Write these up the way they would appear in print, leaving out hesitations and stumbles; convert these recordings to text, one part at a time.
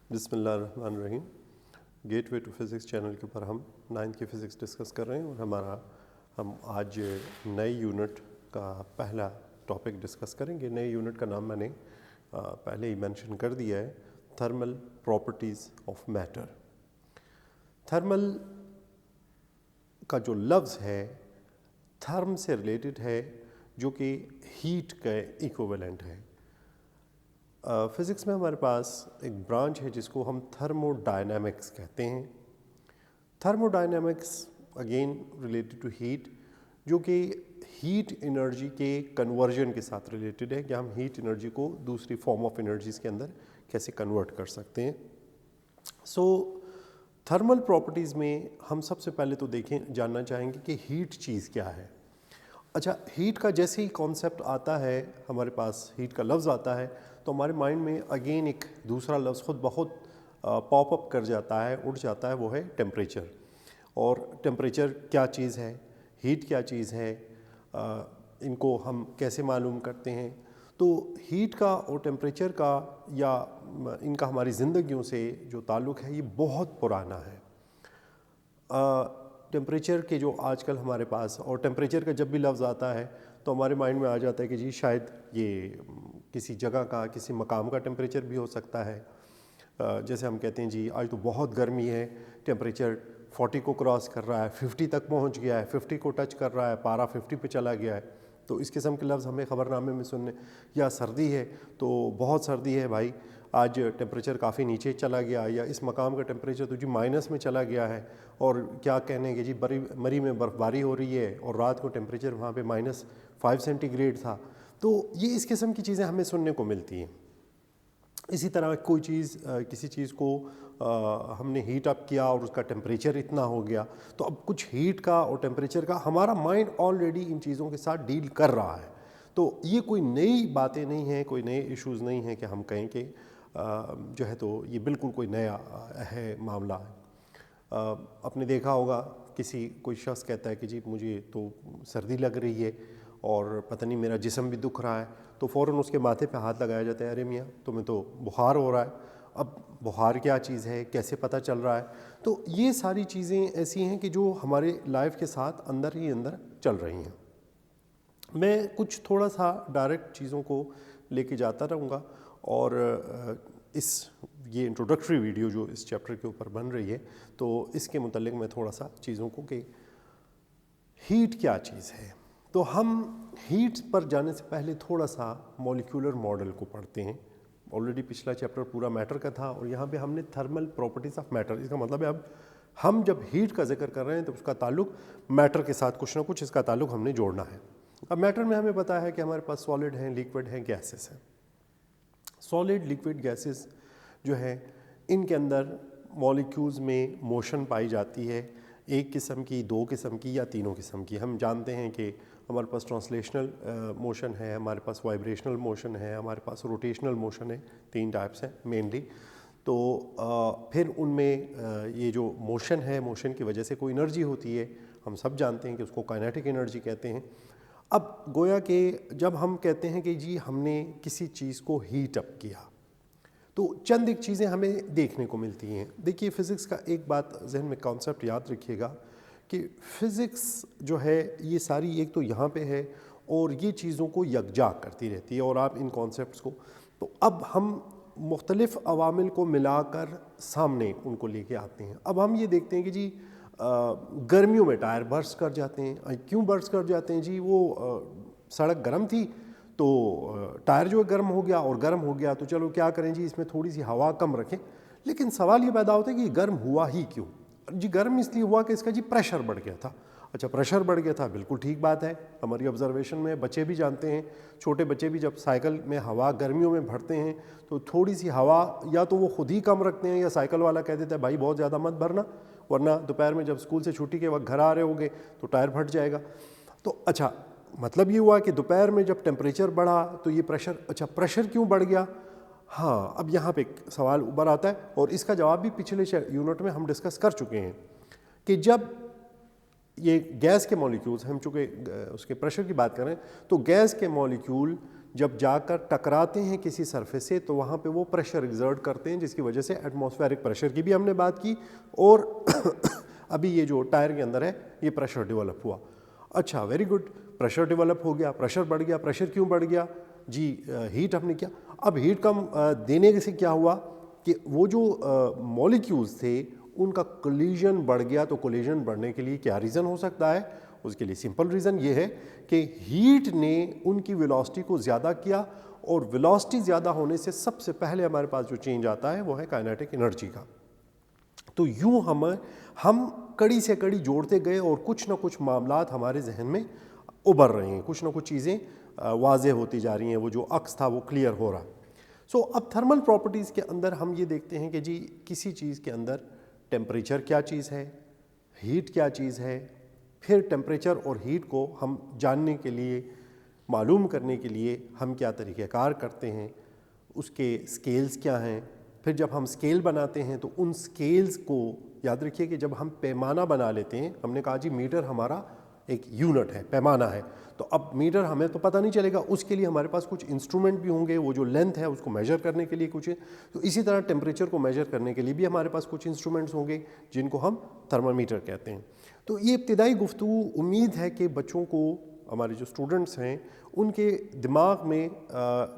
बिस्मिल्लाहिर्रहमानिर्रहीम। Gateway to physics channel के ऊपर हम 9th की फ़िज़िक्स डिस्कस कर रहे हैं और हम आज नए यूनिट का पहला टॉपिक डिस्कस करेंगे। नए यूनिट का नाम मैंने पहले ही मेंशन कर दिया है, thermal properties of matter. Thermal का जो लफ्ज़ है थर्म से रिलेटेड है, जो कि हीट का इक्विवेलेंट है। फ़िज़िक्स में हमारे पास एक ब्रांच है जिसको हम थर्मोडायनामिक्स कहते हैं। Thermodynamics again related to heat, जो कि हीट एनर्जी के कन्वर्जन के साथ रिलेटेड है कि हम हीट एनर्जी को दूसरी फॉर्म ऑफ एनर्जीज़ के अंदर कैसे कन्वर्ट कर सकते हैं। थर्मल प्रॉपर्टीज़ में हम सबसे पहले तो जानना चाहेंगे कि हीट चीज़ क्या है। अच्छा, हीट का जैसे ही कॉन्सेप्ट आता है, हमारे पास हीट का लफ्ज़ आता है, तो हमारे माइंड में अगेन एक दूसरा लफ्ज़ खुद बहुत पॉप अप कर जाता है, उठ जाता है, वो है टेम्परेचर। और टेम्परेचर क्या चीज़ है, हीट क्या चीज़ है, इनको हम कैसे मालूम करते हैं। तो हीट का और टेम्परेचर का या इनका हमारी ज़िंदगियों से जो ताल्लुक़ है ये बहुत पुराना है। टेम्परेचर के जो आजकल हमारे पास, और टेम्परेचर का जब भी लफ्ज़ आता है तो हमारे माइंड में आ जाता है कि जी शायद ये किसी जगह का, किसी मकाम का टेम्परेचर भी हो सकता है। जैसे हम कहते हैं जी आज तो बहुत गर्मी है, टेम्परेचर 40 को क्रॉस कर रहा है, 50 तक पहुंच गया है, 50 को टच कर रहा है, पारा 50 पे चला गया है। तो इस किस्म के लफ्ज़ हमें ख़बरनामे में सुनने, या सर्दी है तो बहुत सर्दी है भाई, आज टेम्परेचर काफ़ी नीचे चला गया, या इस मकाम का टेम्परेचर तो जी माइनस में चला गया है। और क्या कहने कि जी मरी में बर्फ़बारी हो रही है और रात को टेम्परेचर वहाँ पे -5 सेंटीग्रेड था। तो ये इस किस्म की चीज़ें हमें सुनने को मिलती हैं। इसी तरह कोई चीज़, किसी चीज़ को हमने हीट अप किया और उसका टेम्परेचर इतना हो गया, तो अब कुछ हीट का और टेम्परेचर का हमारा माइंड ऑलरेडी इन चीज़ों के साथ डील कर रहा है। तो ये कोई नई बातें नहीं हैं, कोई नए इश्यूज़ नहीं हैं कि हम कहें कि जो है तो ये बिल्कुल कोई नया है मामला है। आपने देखा होगा कोई शख्स कहता है कि जी मुझे तो सर्दी लग रही है और पता नहीं मेरा जिस्म भी दुख रहा है, तो फ़ौरन उसके माथे पे हाथ लगाया जाता है, अरे मियाँ तुम्हें तो बुखार हो रहा है। अब बुखार क्या चीज़ है, कैसे पता चल रहा है। तो ये सारी चीज़ें ऐसी हैं कि जो हमारे लाइफ के साथ अंदर ही अंदर चल रही हैं। मैं कुछ थोड़ा सा डायरेक्ट चीज़ों को लेके जाता रहूँगा और ये इंट्रोडक्टरी वीडियो जो इस चैप्टर के ऊपर बन रही है, तो इसके मुतल्लिक मैं थोड़ा सा चीज़ों को कि हीट क्या चीज़ है। तो हम हीट पर जाने से पहले थोड़ा सा मॉलिक्यूलर मॉडल को पढ़ते हैं। ऑलरेडी पिछला चैप्टर पूरा मैटर का था और यहाँ पे हमने थर्मल प्रॉपर्टीज़ ऑफ मैटर, इसका मतलब है अब हम जब हीट का जिक्र कर रहे हैं तो उसका ताल्लुक मैटर के साथ कुछ ना कुछ इसका ताल्लुक हमने जोड़ना है। अब मैटर में हमें पता है कि हमारे पास सॉलिड हैं, लिक्विड हैं, गैसेस हैं। सॉलिड, लिक्विड, गैसेस जो है इनके अंदर मॉलिक्यूल्स में मोशन पाई जाती है, एक किस्म की, दो किस्म की या तीनों किस्म की। हम जानते हैं कि हमारे पास ट्रांसलेशनल मोशन है, हमारे पास वाइब्रेशनल मोशन है, हमारे पास रोटेशनल मोशन है। 3 टाइप्स हैं मेनली। तो फिर उनमें ये जो मोशन है, मोशन की वजह से कोई एनर्जी होती है, हम सब जानते हैं कि उसको काइनेटिक एनर्जी कहते हैं। अब गोया कि जब हम कहते हैं कि जी हमने किसी चीज़ को हीट अप किया, तो चंद एक चीज़ें हमें देखने को मिलती हैं। देखिए फ़िज़िक्स का एक बात जहन में कॉन्सेप्ट याद रखिएगा कि फ़िज़िक्स जो है ये सारी एक तो यहाँ पे है और ये चीज़ों को यकजा करती रहती है, और आप इन कॉन्सेप्ट्स को, तो अब हम मुख्तलिफ़ अवामिल को मिलाकर सामने उनको लेके आते हैं। अब हम ये देखते हैं कि जी गर्मियों में टायर बर्स्ट कर जाते हैं। क्यों बर्स्ट कर जाते हैं जी? वो सड़क गर्म थी तो टायर जो है गर्म हो गया, और गर्म हो गया तो चलो क्या करें जी, इसमें थोड़ी सी हवा कम रखें। लेकिन सवाल ये पैदा होता है कि गर्म हुआ ही क्यों? जी गर्म इसलिए हुआ कि इसका जी प्रेशर बढ़ गया था। अच्छा, प्रेशर बढ़ गया था, बिल्कुल ठीक बात है, हमारी ऑब्जर्वेशन में बच्चे भी जानते हैं, छोटे बच्चे भी जब साइकिल में हवा गर्मियों में भरते हैं तो थोड़ी सी हवा या तो वो खुद ही कम रखते हैं या साइकिल वाला कह देता है भाई बहुत ज़्यादा मत भरना, वरना दोपहर में जब स्कूल से छुट्टी के वक्त घर आ रहे होंगे तो टायर फट जाएगा। तो अच्छा, मतलब ये हुआ कि दोपहर में जब टेम्परेचर बढ़ा तो ये प्रेशर, अच्छा प्रेशर क्यों बढ़ गया? हाँ, अब यहाँ पे एक सवाल उभर आता है और इसका जवाब भी पिछले यूनिट में हम डिस्कस कर चुके हैं कि जब ये गैस के मॉलिक्यूल्स, हम चूँकि उसके प्रेशर की बात करें तो गैस के मॉलिक्यूल जब जाकर टकराते हैं किसी सरफेस से तो वहाँ पे वो प्रेशर एग्जर्ट करते हैं, जिसकी वजह से एटमॉस्फेरिक प्रेशर की भी हमने बात की, और अभी ये जो टायर के अंदर है ये प्रेशर डेवलप हुआ। अच्छा, वेरी गुड, प्रेशर डेवलप हो गया, प्रेशर बढ़ गया। प्रेशर क्यों बढ़ गया जी? हीट हमने किया। अब हीट कम देने से क्या हुआ कि वो जो मॉलिक्यूल्स थे उनका कोलिजन बढ़ गया। तो कोलिजन बढ़ने के लिए क्या रीज़न हो सकता है? उसके लिए सिंपल रीज़न ये है कि हीट ने उनकी वेलोसिटी को ज़्यादा किया, और वेलोसिटी ज़्यादा होने से सबसे पहले हमारे पास जो चेंज आता है वो है काइनेटिक एनर्जी का। तो यूँ हम कड़ी से कड़ी जोड़ते गए और कुछ ना कुछ मामलात हमारे जहन में उभर रहे हैं, कुछ ना कुछ चीज़ें वाज़ेह होती जा रही हैं, वो जो अक्स था वो क्लियर हो रहा। सो अब थर्मल प्रॉपर्टीज़ के अंदर हम ये देखते हैं कि जी किसी चीज़ के अंदर टेम्परेचर क्या चीज़ है, हीट क्या चीज़ है, फिर टेम्परेचर और हीट को हम जानने के लिए, मालूम करने के लिए हम क्या तरीक़ेकार करते हैं, उसके स्केल्स क्या हैं। फिर जब हम स्केल बनाते हैं तो उन स्केल्स को याद रखिए कि जब हम पैमाना बना लेते हैं, हमने कहा जी मीटर हमारा एक यूनिट है, पैमाना है, तो अब मीटर हमें तो पता नहीं चलेगा, उसके लिए हमारे पास कुछ इंस्ट्रूमेंट भी होंगे, वो जो लेंथ है उसको मेजर करने के लिए कुछ है। तो इसी तरह टेम्परेचर को मेजर करने के लिए भी हमारे पास कुछ इंस्ट्रूमेंट्स होंगे जिनको हम थर्मामीटर कहते हैं। तो ये इब्तिदाई गुफ्तगू, उम्मीद है कि बच्चों को, हमारे जो स्टूडेंट्स हैं उनके दिमाग में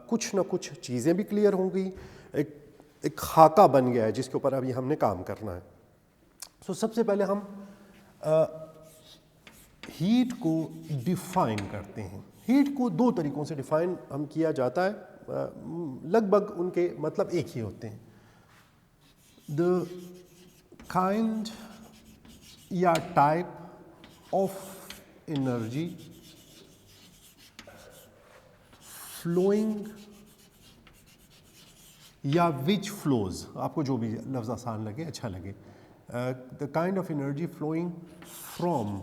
कुछ ना कुछ चीज़ें भी क्लियर होंगी, एक खाका बन गया है जिसके ऊपर अभी हमने काम करना है। सो सबसे पहले हम हीट को डिफ़ाइन करते हैं। हीट को दो तरीक़ों से डिफ़ाइन हम किया जाता है, लगभग उनके मतलब एक ही होते हैं। द काइंड या टाइप ऑफ एनर्जी फ्लोइंग या विच फ्लोज, आपको जो भी लफ्ज़ आसान लगे, अच्छा लगे, the kind of energy flowing from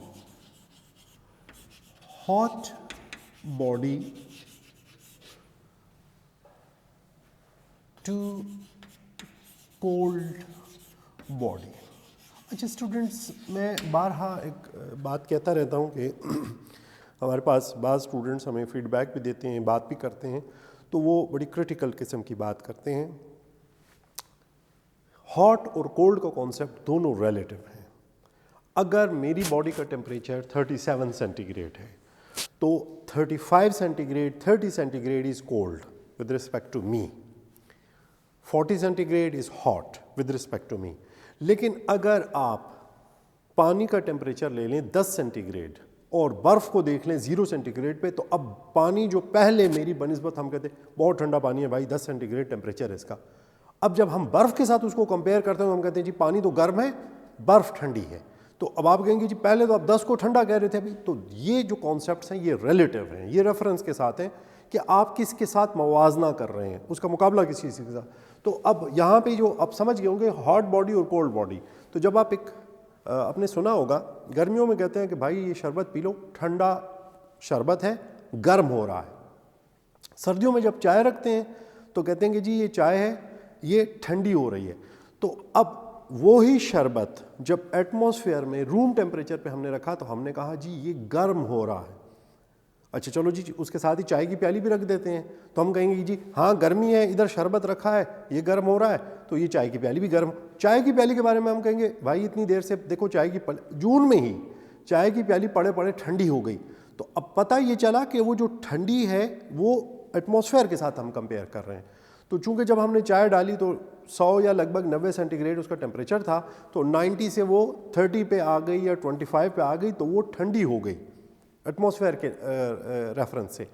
hot body to cold body. अच्छा स्टूडेंट्स, मैं बारहा एक बात कहता रहता हूँ कि हमारे पास बाज़ स्टूडेंट्स हमें फीडबैक भी देते हैं, बात भी करते हैं, तो वो बड़ी क्रिटिकल किस्म की बात करते हैं। हॉट और कोल्ड का कॉन्सेप्ट दोनों रिलेटिव हैं। अगर मेरी बॉडी का टेम्परेचर 37 सेंटीग्रेड है तो 35 centigrade, 30 centigrade is cold with respect to me, 40 centigrade is hot with respect to me. लेकिन अगर आप पानी का टेम्परेचर ले लें 10 सेंटीग्रेड और बर्फ़ को देख लें 0 सेंटीग्रेड पे, तो अब पानी जो पहले मेरी बनिस्बत हम कहते हैं बहुत ठंडा पानी है भाई, 10 सेंटीग्रेड टेम्परेचर है इसका, अब जब हम बर्फ़ के साथ उसको कंपेयर करते हैं तो हम कहते हैं जी पानी तो गर्म है, बर्फ़ ठंडी है। तो अब आप कहेंगे जी पहले तो आप 10 को ठंडा कह रहे थे अभी। तो ये जो कॉन्सेप्ट्स हैं ये रिलेटिव हैं, ये रेफरेंस के साथ हैं कि आप किसके साथ मवाजना कर रहे हैं, उसका मुकाबला किसी चीज़ के साथ। तो अब यहाँ पे जो आप समझ गए होंगे हॉट बॉडी और कोल्ड बॉडी, तो जब आप एक आपने सुना होगा गर्मियों में कहते हैं कि भाई ये शरबत पी लो, ठंडा शरबत है, गर्म हो रहा है। सर्दियों में जब चाय रखते हैं तो कहते हैं कि जी ये चाय है, ये ठंडी हो रही है। तो अब वो ही शरबत जब एटमॉस्फेयर में रूम टेम्परेचर पे हमने रखा तो हमने कहा जी ये गर्म हो रहा है। अच्छा चलो जी, उसके साथ ही चाय की प्याली भी रख देते हैं तो हम कहेंगे जी हाँ गर्मी है, इधर शरबत रखा है, ये गर्म हो रहा है, तो ये चाय की प्याली भी गर्म। चाय की प्याली के बारे में हम कहेंगे भाई इतनी देर से देखो चाय की जून में ही चाय की प्याली पड़े पड़े ठंडी हो गई। तो अब पता ये चला कि वो जो ठंडी है वो एटमॉस्फेयर के साथ हम कंपेयर कर रहे हैं। तो चूंकि जब हमने चाय डाली तो 100 या लगभग 90 सेंटीग्रेड उसका टेम्परेचर था, तो 90 से वो 30 पे आ गई या 25 पे आ गई, तो वो ठंडी हो गई एटमॉस्फेयर के रेफरेंस से।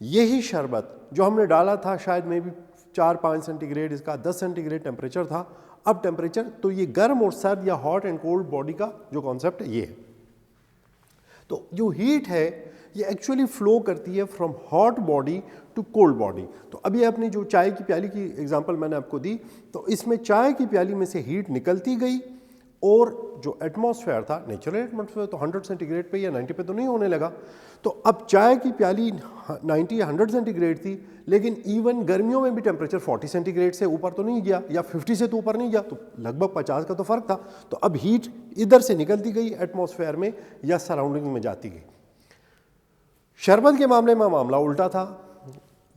यही शरबत जो हमने डाला था शायद में भी 4-5 सेंटीग्रेड, इसका 10 सेंटीग्रेड टेम्परेचर था, अब टेम्परेचर, तो ये गर्म और सर्द या हॉट एंड कोल्ड बॉडी का जो कॉन्सेप्ट है ये है। तो जो हीट है ये एक्चुअली फ्लो करती है from hot body to cold body. तो अभी आपने जो चाय की प्याली की एग्जांपल मैंने आपको दी, तो इसमें चाय की प्याली में से हीट निकलती गई और जो एटमॉस्फेयर था, नेचुरल एटमॉस्फेयर तो 100 सेंटीग्रेड पे या 90 पे तो नहीं होने लगा। तो अब चाय की प्याली 90 या 100 सेंटीग्रेड थी, लेकिन इवन गर्मियों में भी टेम्परेचर 40 सेंटीग्रेड से ऊपर तो नहीं गया या 50 से तो ऊपर नहीं गया, तो लगभग 50 का तो फ़र्क था। तो अब हीट इधर से निकलती गई एटमॉस्फेयर में या सराउंडिंग में जाती गई। शरबत के मामले में मामला उल्टा था।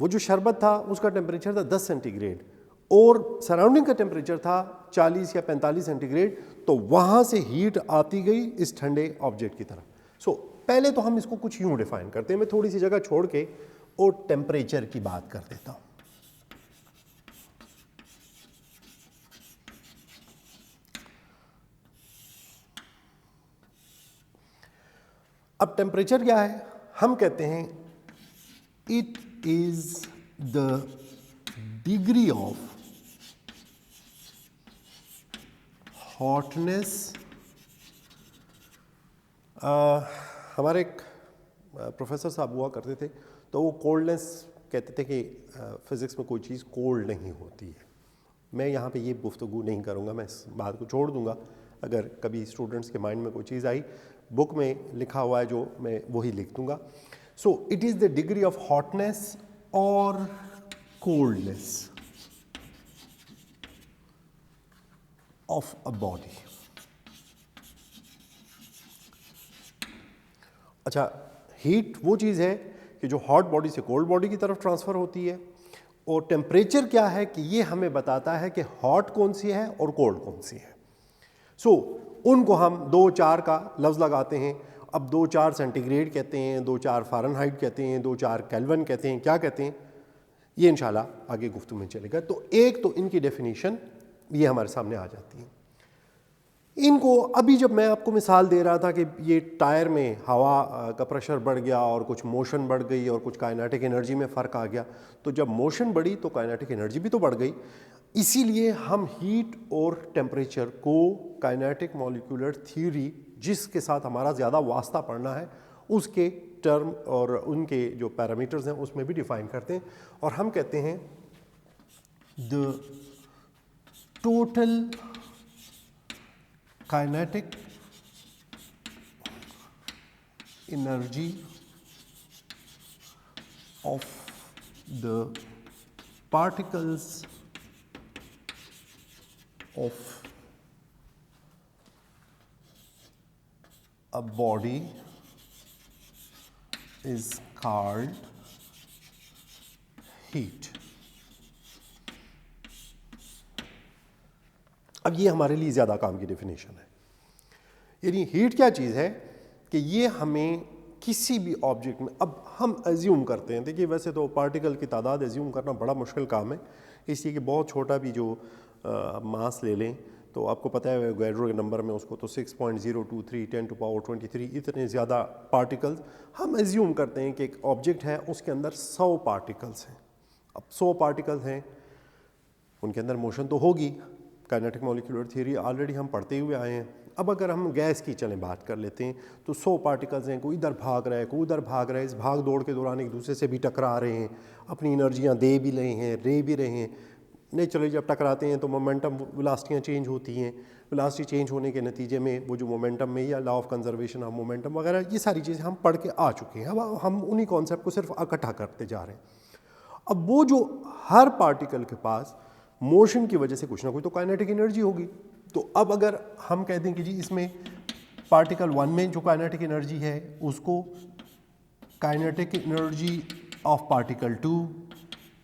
वो जो शरबत था उसका टेम्परेचर था 10 सेंटीग्रेड और सराउंडिंग का टेम्परेचर था 40 या 45 सेंटीग्रेड, तो वहाँ से हीट आती गई इस ठंडे ऑब्जेक्ट की तरफ। सो पहले तो हम इसको कुछ यूँ डिफाइन करते हैं, मैं थोड़ी सी जगह छोड़ के और टेम्परेचर की बात कर देता हूँ। अब टेम्परेचर क्या है? हम कहते हैं it is the degree of hotness. हमारे एक प्रोफेसर साहब हुआ करते थे, तो वो कोल्डनेस कहते थे कि फिज़िक्स में कोई चीज़ कोल्ड नहीं होती है। मैं यहाँ पे ये गुफ्तगू नहीं करूँगा, मैं इस बात को छोड़ दूँगा। अगर कभी स्टूडेंट्स के माइंड में कोई चीज़ आई, बुक में लिखा हुआ है जो, मैं वही लिख दूँगा। So it is the degree of hotness और कोल्डनेस ऑफ अ बॉडी। अच्छा, हीट वो चीज़ है कि जो हॉट बॉडी से कोल्ड बॉडी की तरफ ट्रांसफ़र होती है, और टेम्परेचर क्या है कि ये हमें बताता है कि हॉट कौन सी है और कोल्ड कौन सी है। सो उनको हम 2-4 का लफ्ज़ लगाते हैं। अब 2-4 सेंटीग्रेड कहते हैं, 2-4 फ़ारेनहाइट कहते हैं, 2-4 केल्विन कहते हैं, क्या कहते हैं, ये इंशाल्लाह आगे गुफ्तगू में चलेगा। तो एक तो इनकी डेफिनेशन ये हमारे सामने आ जाती है। इनको अभी जब मैं आपको मिसाल दे रहा था कि ये टायर में हवा का प्रेशर बढ़ गया और कुछ मोशन बढ़ गई और कुछ काइनेटिक एनर्जी में फ़र्क आ गया, तो जब मोशन बढ़ी तो काइनेटिक एनर्जी भी तो बढ़ गई। इसीलिए हम हीट और टेम्परेचर को काइनेटिक मॉलिक्यूलर थ्योरी, जिसके साथ हमारा ज़्यादा वास्ता पड़ना है, उसके टर्म और उनके जो पैरामीटर्स हैं उसमें भी डिफ़ाइन करते हैं। और हम कहते हैं the total kinetic energy of the particles of a body is called heat। अब ये हमारे लिए ज़्यादा काम की डेफिनेशन है। यानी हीट क्या चीज़ है कि ये हमें किसी भी ऑब्जेक्ट में, अब हम एज्यूम करते हैं, देखिए वैसे तो पार्टिकल की तादाद एज्यूम करना बड़ा मुश्किल काम है, इसलिए कि बहुत छोटा भी जो मास ले लें तो आपको पता है एवोगाड्रो के नंबर में उसको तो 6.023 10⁻23 इतने ज़्यादा पार्टिकल्स हम एज्यूम करते हैं कि एक ऑब्जेक्ट है, उसके अंदर 100 पार्टिकल्स हैं। अब 100 पार्टिकल्स हैं, उनके अंदर मोशन तो होगी, काइनेटिक मॉलिक्यूलर थ्योरी ऑलरेडी हम पढ़ते हुए आए हैं। अब अगर हम गैस की चलें बात कर लेते हैं, तो 100 पार्टिकल्स हैं, कोई इधर भाग रहा है, कोई उधर भाग रहा है, इस भाग दौड़ के दौरान एक दूसरे से भी टकरा रहे हैं, अपनी एनर्जियाँ दे भी रहे हैं, ले भी रहे हैं। नेचुरली जब टकराते हैं तो मोमेंटम वेलोसिटियाँ चेंज होती हैं, वेलोसिटी चेंज होने के नतीजे में वो जो मोमेंटम में, या law of conservation of momentum वगैरह, ये सारी चीज़ें हम पढ़ के आ चुके हैं। अब हम उन्हीं कॉन्सेप्ट को सिर्फ इकट्ठा करते जा रहे हैं। अब वो जो हर पार्टिकल के पास मोशन की वजह से कुछ ना कुछ तो काइनेटिक एनर्जी होगी। तो अब अगर हम कहते हैं कि जी इसमें पार्टिकल 1 में जो काइनेटिक एनर्जी है उसको kinetic energy of particle 2,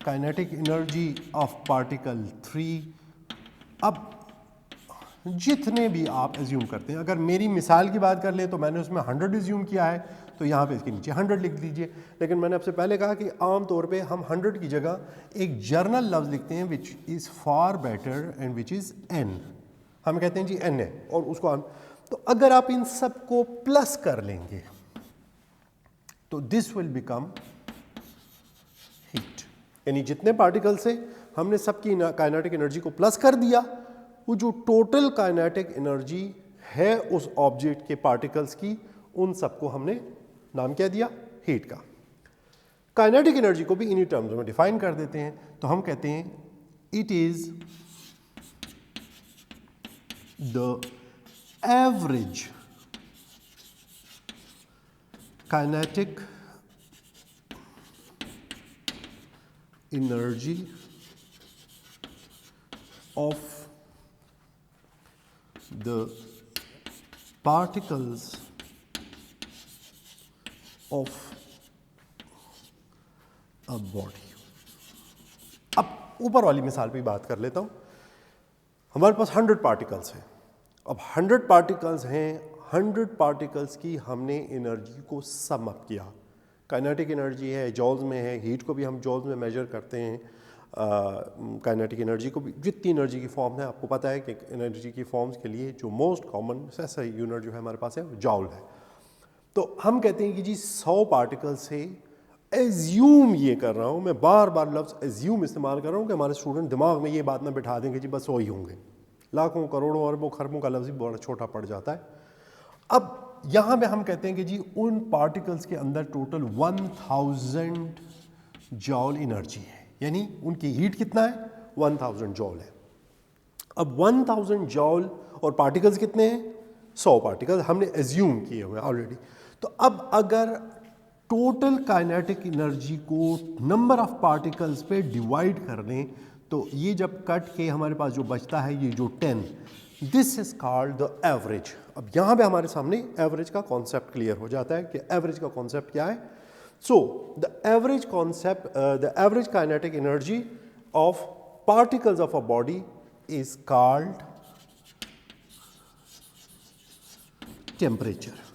kinetic energy of particle 3, अब जितने भी आप एज्यूम करते हैं, अगर मेरी मिसाल की बात कर लें तो मैंने उसमें 100 एज्यूम किया है, तो यहाँ पे इसके नीचे 100 लिख दीजिए। लेकिन मैंने आपसे पहले कहा कि आम तौर पे हम 100 की जगह एक जर्नल लफ्ज़ लिखते हैं which is far better and which is n। हम कहते हैं जी n है, और उसको हम, तो अगर आप इन सब को प्लस कर लेंगे तो दिस विल बिकम हीट। यानी जितने पार्टिकल से हमने सबकी काइनेटिक एनर्जी को प्लस कर दिया, वो जो टोटल काइनेटिक एनर्जी है उस ऑब्जेक्ट के पार्टिकल्स की, उन सबको हमने नाम क्या दिया, हीट का। काइनेटिक एनर्जी को भी इन्हीं टर्म्स में डिफाइन कर देते हैं, तो हम कहते हैं it is the average kinetic energy of the particles of a body। ऊपर वाली मिसाल पे बात कर लेता हूँ। हमारे पास 100 पार्टिकल्स हैं। अब 100 पार्टिकल्स हैं, 100 पार्टिकल्स की हमने एनर्जी को सम अप किया। काइनेटिक एनर्जी है, जॉल्स में है, हीट को भी हम जॉल्स में मेजर करते हैं, काइनेटिक एनर्जी को भी। जितनी एनर्जी की फॉर्म है, आपको पता है कि एनर्जी की फॉर्म्स के लिए जो मोस्ट कॉमन ऐसा यूनिट जो है हमारे पास है वो जॉल है। तो हम कहते हैं कि जी 100 पार्टिकल से एज्यूम ये कर रहा हूँ, मैं बार बार लफ्ज़ एज्यूम इस्तेमाल कर रहा हूँ कि हमारे स्टूडेंट दिमाग में ये बात ना बिठा देंगे जी बस वही होंगे। लाखों करोड़ों अरबों खरबों का लफ्ज़ भी बड़ा छोटा पड़ जाता है। अब यहाँ पे हम कहते हैं कि जी उन पार्टिकल्स के अंदर टोटल 1000 जॉल एनर्जी है, यानी उनकी हीट कितना है, 1000 जॉल है। अब 1000 जॉल और पार्टिकल्स कितने हैं, 100 पार्टिकल्स हमने एज्यूम किए हुए ऑलरेडी। तो अब अगर टोटल काइनेटिक एनर्जी को नंबर ऑफ पार्टिकल्स पे डिवाइड कर दें तो ये जब कट के हमारे पास जो बचता है ये जो 10, this is called the average. अब यहाँ पे हमारे सामने एवरेज का कॉन्सेप्ट क्लियर हो जाता है कि एवरेज का कॉन्सेप्ट क्या है। So the average concept, the average kinetic energy of particles of a body is called temperature.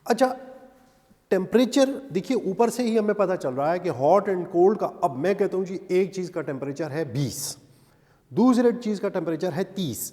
अच्छा, टेम्परेचर देखिए ऊपर से ही हमें पता चल रहा है कि हॉट एंड कोल्ड का। अब मैं कहता हूं जी एक चीज़ का टेम्परेचर है 20, दूसरे चीज़ का टेम्परेचर है 30।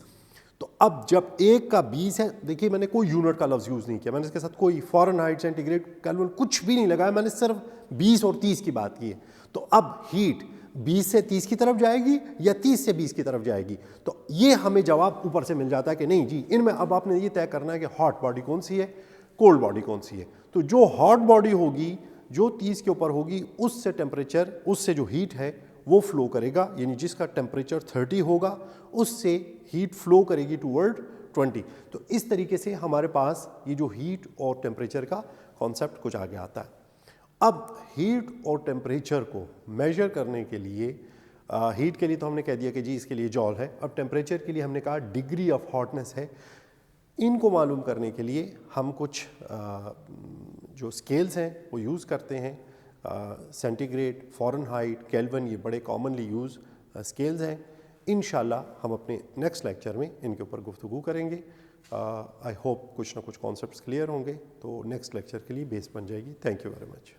तो अब जब एक का 20 है, देखिए मैंने कोई यूनिट का लफ्ज़ यूज़ नहीं किया, मैंने इसके साथ कोई फ़ारेनहाइट, सेंटीग्रेड, केल्विन कुछ भी नहीं लगाया, मैंने सिर्फ 20 और 30 की बात की है। तो अब हीट 20 से 30 की तरफ जाएगी या 30 से 20 की तरफ जाएगी, तो ये हमें जवाब ऊपर से मिल जाता है कि नहीं जी इनमें अब आपने ये तय करना है कि हॉट बॉडी कौन सी है, कोल्ड बॉडी कौन सी है। तो जो हॉट बॉडी होगी, जो 30 के ऊपर होगी, उससे टेम्परेचर, उससे जो हीट है वो फ्लो करेगा, यानी जिसका टेम्परेचर 30 होगा उससे हीट फ्लो करेगी टूवर्ड 20। तो इस तरीके से हमारे पास ये जो हीट और टेम्परेचर का कॉन्सेप्ट कुछ आगे आता है। अब हीट और टेम्परेचर को मेजर करने के लिए, हीट के लिए तो हमने कह दिया कि जी इसके लिए जॉल है। अब टेम्परेचर के लिए हमने कहा डिग्री ऑफ हॉटनेस है। इनको मालूम करने के लिए हम कुछ जो स्केल्स हैं वो यूज़ करते हैं। सेंटीग्रेड, फ़ारेनहाइट, केल्विन, ये बड़े कॉमनली यूज़ स्केल्स हैं। इंशाल्लाह हम अपने नेक्स्ट लेक्चर में इनके ऊपर गुफ्तगू करेंगे। आई होप कुछ ना कुछ कॉन्सेप्ट्स क्लियर होंगे, तो नेक्स्ट लेक्चर के लिए बेस बन जाएगी। Thank you very much.